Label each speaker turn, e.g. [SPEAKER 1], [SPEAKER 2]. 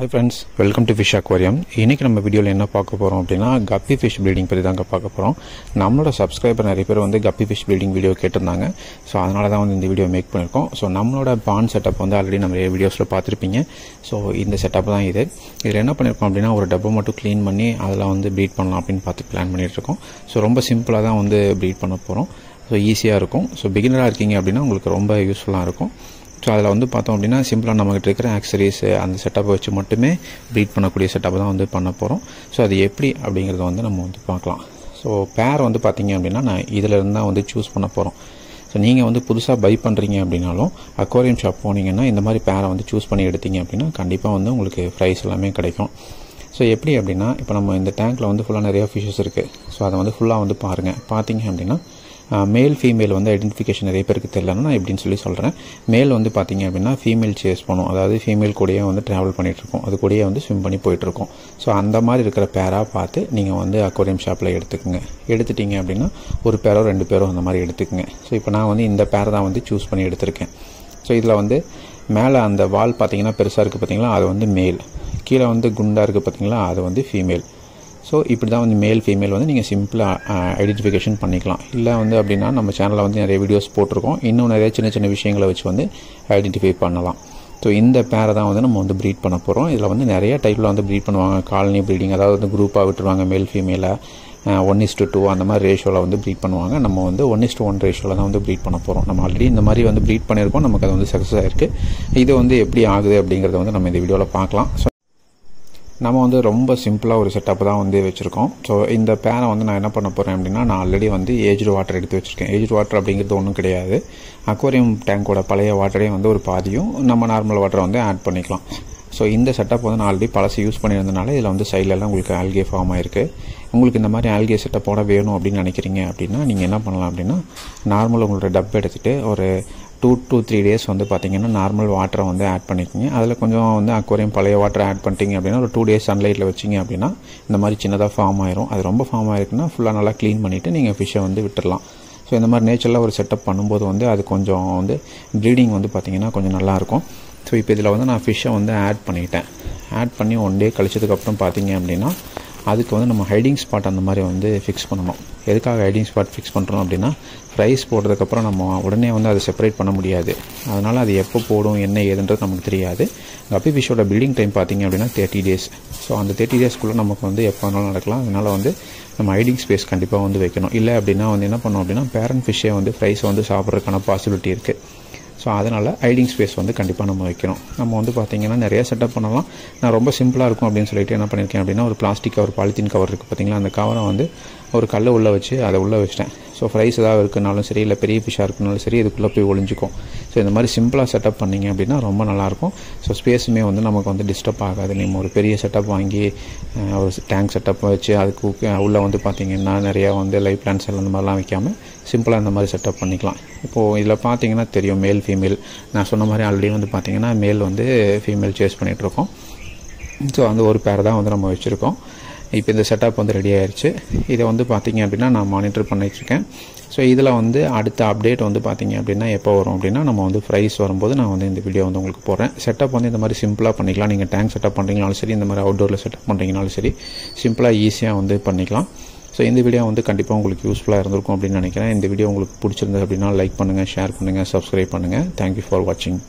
[SPEAKER 1] Hi friends, welcome to Fish Aquarium. இன்னைக்கு நம்ம வீடியோல என்ன பார்க்க போறோம் அப்படினா கப்பி ஃபிஷ் ப்ரீடிங் பத்தி தான் பார்க்க போறோம். நம்மளோட சப்ஸ்கிரைபர் நிறைய பேர் வந்து கப்பி ஃபிஷ் ப்ரீடிங் வீடியோ கேட்டிருந்தாங்க. சோ அதனால தான் வந்து இந்த வீடியோ மேக் பண்ணிருக்கோம். சோ நம்மளோட பாண்ட் செட்டப் வந்து ஆல்ரெடி நம்ம வீடியோஸ்ல பார்த்திருப்பீங்க. சோ இந்த செட்டப் தான் இது. இதுல என்ன பண்ணிருக்கோம் அப்படினா ஒரு டப்பா மட்டும் க்ளீன் பண்ணி அதல வந்து ப்ரீட் பண்ணலாம் அப்படினு பார்த்து பிளான் பண்ணிட்டு இருக்கோம். சோ ரொம்ப சிம்பிளா தான் வந்து ப்ரீட் பண்ண போறோம். சோ ஈஸியா இருக்கும். சோ பிகினரா இருக்கீங்க அப்படினா உங்களுக்கு ரொம்ப யூஸ்ஃபுல்லா இருக்கும். ஸோ அதில் வந்து பார்த்தோம் அப்படின்னா சிம்பிளாக நம்மகிட்ட இருக்கிற ஆக்சரிஸ் அந்த செட்டப்பை வச்சு மட்டுமே ப்ரீட் பண்ணக்கூடிய செட்டப் தான் வந்து பண்ண போகிறோம். ஸோ அது எப்படி அப்படிங்கிறத வந்து நம்ம வந்து பார்க்கலாம். ஸோ பேர் வந்து பார்த்தீங்க அப்படின்னா நான் இதில் இருந்து தான் வந்து சூஸ் பண்ண போகிறோம். ஸோ நீங்கள் வந்து புதுசாக பை பண்ணுறீங்க அப்படின்னாலும் அக்வாரியம் ஷாப் போனீங்கன்னா இந்த மாதிரி பேரை வந்து சூஸ் பண்ணி எடுத்தீங்க அப்படின்னா கண்டிப்பாக வந்து உங்களுக்கு ப்ரைஸ் எல்லாமே கிடைக்கும். ஸோ எப்படி அப்படின்னா இப்போ நம்ம இந்த டேங்க்கில் வந்து ஃபுல்லாக நிறையா ஃபிஷஸ் இருக்குது. ஸோ அதை வந்து ஃபுல்லாக வந்து பாருங்கள். பார்த்தீங்க அப்படின்னா மேல் ஃபீமேல் வந்து ஐடென்டிஃபிகேஷன் நிறைய பேருக்கு தெரியலன்னா நான் எப்படின்னு சொல்கிறேன். மேல் வந்து பார்த்தீங்க அப்படின்னா ஃபீமேல் சேஸ் பண்ணும், அதாவது ஃபீமேல் கூடயே வந்து ட்ராவல் பண்ணிகிட்டு இருக்கோம், அது கூடயே வந்து ஸ்விம் பண்ணி போயிட்டுருக்கோம். ஸோ அந்த மாதிரி இருக்கிற பேராக பார்த்து நீங்கள் வந்து அக்வாரியம் ஷாப்பில் எடுத்துட்டீங்க அப்படின்னா ஒரு பேரோ ரெண்டு பேரோ அந்த மாதிரி எடுத்துக்கங்க. ஸோ இப்போ நான் வந்து இந்த பேரை தான் வந்து சூஸ் பண்ணி எடுத்திருக்கேன். ஸோ இதில் வந்து மேலே அந்த வால் பார்த்தீங்கன்னா பெருசாக இருக்குது பார்த்தீங்களா, அது வந்து மேல். கீழே வந்து குண்டாக இருக்குது பார்த்தீங்களா, அது வந்து ஃபீமேல். ஸோ இப்படி தான் வந்து மேல் ஃபீமேல் வந்து நீங்கள் சிம்பிளாக ஐடென்டிஃபிகேஷன் பண்ணிக்கலாம். இல்லை வந்து அப்படின்னா நம்ம சேனலில் வந்து நிறைய வீடியோஸ் போட்டிருக்கோம், இன்னும் நிறைய சின்ன சின்ன விஷயங்களை வச்சு வந்து ஐடென்டிஃபை பண்ணலாம். ஸோ இந்த பேரை தான் வந்து நம்ம வந்து ப்ரீட் பண்ண போகிறோம். இதில் வந்து நிறைய டைப்பில் வந்து ப்ரீட் பண்ணுவாங்க. காலனி ப்ரீடிங், அதாவது வந்து குரூப்பாக விட்டுருவாங்க மேல் ஃபீமேலை 1:2 அந்த மாதிரி ரேஷியோவில் வந்து ப்ரீட் பண்ணுவாங்க. நம்ம வந்து 1:1 ரேஷியோவில் தான் வந்து ப்ரீட் பண்ண போகிறோம். நம்ம ஆல்ரெடி இந்த மாதிரி வந்து ப்ரீட் பண்ணியிருக்கோம், நமக்கு அது வந்து சக்ஸஸ் ஆகிருக்கு. இது வந்து எப்படி ஆகுது அப்படிங்கிறத வந்து நம்ம இந்த வீடியோவில் பார்க்கலாம். நம்ம வந்து ரொம்ப சிம்பிளாக ஒரு செட்டப் தான் வந்து வச்சுருக்கோம். ஸோ இந்த பேரை வந்து நான் என்ன பண்ண போகிறேன் அப்படின்னா நான் ஆல்ரெடி வந்து ஏஜ்டு வாட்டர் எடுத்து வச்சுருக்கேன். ஏஜ்டு வாட்டர் அப்படிங்கிறது ஒன்றும் கிடையாது. அக்வாரியம் டேங்கோட பழைய வாட்டரே வந்து ஒரு பாதியும் நம்ம நார்மல் வாட்டரை வந்து ஆட் பண்ணிக்கலாம். ஸோ இந்த செட்டப் வந்து நான் ஆல்ரெடி பழசு யூஸ் பண்ணியிருந்தனால இதில் வந்து சைட்லலாம் உங்களுக்கு ஆல்கே ஃபார்ம் ஆயிருக்கு. உங்களுக்கு இந்த மாதிரி ஆல்கே செட்டப்போட வேணும் அப்படின்னு நினைக்கிறீங்க அப்படின்னா நீங்கள் என்ன பண்ணலாம் அப்படின்னா நார்மல் உங்களோட டப் எடுத்துகிட்டு ஒரு 2 to 3 days வந்து பார்த்தீங்கன்னா நார்மல் வாட்டரை வந்து ஆட் பண்ணிக்கோங்க. அதில் கொஞ்சம் வந்து அக்வாரியம் பழைய வாட்டரை ஆட் பண்ணிட்டீங்க அப்படின்னா ஒரு 2 days சன்லைட்டில் வச்சிங்க அப்படின்னா இந்த மாதிரி சின்னதாக ஃபார்ம் ஆயிரும். அது ரொம்ப ஃபார்ம் ஆயிருக்குன்னா ஃபுல்லாக நல்லா க்ளீன் பண்ணிவிட்டு நீங்கள் ஃபிஷ்ஷை வந்து விட்டுடலாம். ஸோ இந்த மாதிரி நேச்சரில் ஒரு செட்டப் பண்ணும்போது வந்து அது கொஞ்சம் வந்து ப்ரீடிங் வந்து பார்த்தீங்கன்னா கொஞ்சம் நல்லாயிருக்கும். ஸோ இப்போ இதில் வந்து நான் ஃபிஷ்ஷை வந்து ஆட் பண்ணி 1 day கழிச்சதுக்கப்புறம் பார்த்தீங்க அப்படின்னா அதுக்கு வந்து நம்ம ஹைடிங் ஸ்பாட் அந்த மாதிரி வந்து ஃபிக்ஸ் பண்ணணும். எதுக்காக ஹைடிங் ஸ்பாட் ஃபிக்ஸ் பண்ணுறோம் அப்படின்னா ஃப்ரைஸ் போடுறதுக்கப்புறம் நம்ம உடனே வந்து அதை செப்பரேட் பண்ண முடியாது. அதனால் அது எப்போ போடும் என்ன ஏதுன்றது நமக்கு தெரியாது. கப்பி ஃபிஷ்ஷோட ப்ரீடிங் டைம் பார்த்தீங்க அப்படின்னா 30 days. ஸோ அந்த 30 daysக்குள்ளே நமக்கு வந்து எப்போ வேணாலும் நடக்கலாம். அதனால் வந்து நம்ம ஹைடிங் ஸ்பேஸ் கண்டிப்பாக வந்து வைக்கணும். இல்லை அப்படின்னா வந்து என்ன பண்ணோம் அப்படின்னா பேரண்ட் ஃபிஷ்ஷே வந்து ஃப்ரைஸை வந்து சாப்பிட்றதுக்கான பாசிபிலிட்டி இருக்குது. ஸோ அதனால் ஹைடிங் ஸ்பேஸ் வந்து கண்டிப்பாக நம்ம வைக்கணும். நம்ம வந்து பார்த்திங்கன்னா நிறைய செட்டப் பண்ணலாம். நான் ரொம்ப சிம்பிளாக இருக்கும் அப்படின்னு சொல்லிட்டு என்ன பண்ணியிருக்கேன் அப்படின்னா ஒரு பிளாஸ்டிக் கவர், பாலித்தீன் கவர் இருக்குது பார்த்தீங்களா, அந்த கவரை வந்து ஒரு கல்லை உள்ளே வச்சு அதை உள்ளே வச்சிட்டேன். ஸோ ஃப்ரைஸ் ஏதாவது இருக்குனாலும் சரி, இல்லை பெரிய ஃபிஷ்ஷாக இருக்குனாலும் சரி, இதுக்குள்ளே போய் ஒளிஞ்சிக்கும். ஸோ இந்த மாதிரி சிம்பிளாக செட்டப் பண்ணிங்க அப்படின்னா ரொம்ப நல்லாயிருக்கும். ஸோ ஸ்பேஸுமே வந்து நமக்கு வந்து டிஸ்டர்ப் ஆகாது. நீங்கள் ஒரு பெரிய செட்டப் வாங்கி ஒரு டேங்க் செட்டப் வச்சு அதுக்கு உள்ளே வந்து பார்த்திங்கன்னா நிறையா வந்து லைஃப் பிளான்ஸ் எல்லாம் அந்த மாதிரிலாம் வைக்காமல் சிம்பிளாக இந்த மாதிரி செட்டப் பண்ணிக்கலாம். இப்போது இதில் பார்த்தீங்கன்னா தெரியும் மேல் ஃபீமேல். நான் சொன்ன மாதிரி ஆல்ரெடி வந்து பார்த்திங்கன்னா மேல் வந்து ஃபீமேல் சேஸ் பண்ணிகிட்ருக்கோம். ஸோ அந்த ஒரு பேர் தான் வந்து நம்ம வச்சுருக்கோம். இப்போ இந்த செட்டப் வந்து ரெடி ஆயிடுச்சு. இதை வந்து பார்த்திங்க அப்படின்னா நான் மானிட்டர் பண்ணிட்டுருக்கேன். ஸோ இதில் வந்து அடுத்த அப்டேட் வந்து பார்த்திங்க அப்படின்னா எப்போ வரும் அப்படின்னா நம்ம வந்து ப்ரைஸ் வரும்போது நான் வந்து இந்த வீடியோ வந்து உங்களுக்கு போடுறேன். செட்டப் வந்து இந்த மாதிரி சிம்பிளாக பண்ணிக்கலாம். நீங்கள் டேங்க் செட்டப் பண்ணுறீங்கனாலும் சரி, இந்த மாதிரி அவுட்டோரில் செட்டப் பண்ணுறீங்கனாலும் சரி, சிம்பிளாக ஈஸியாக வந்து பண்ணிக்கலாம். ஸோ இந்த வீடியோ வந்து கண்டிப்பாக உங்களுக்கு யூஸ்ஃபுல்லாக இருந்திருக்கும் அப்படின்னு நினைக்கிறேன். இந்த வீடியோ உங்களுக்கு பிடிச்சிருந்தது அப்படின்னா லைக் பண்ணுங்கள், ஷேர் பண்ணுங்கள், சப்ஸ்கிரைப் பண்ணுங்கள். தேங்க்யூ ஃபார் வாட்சிங்.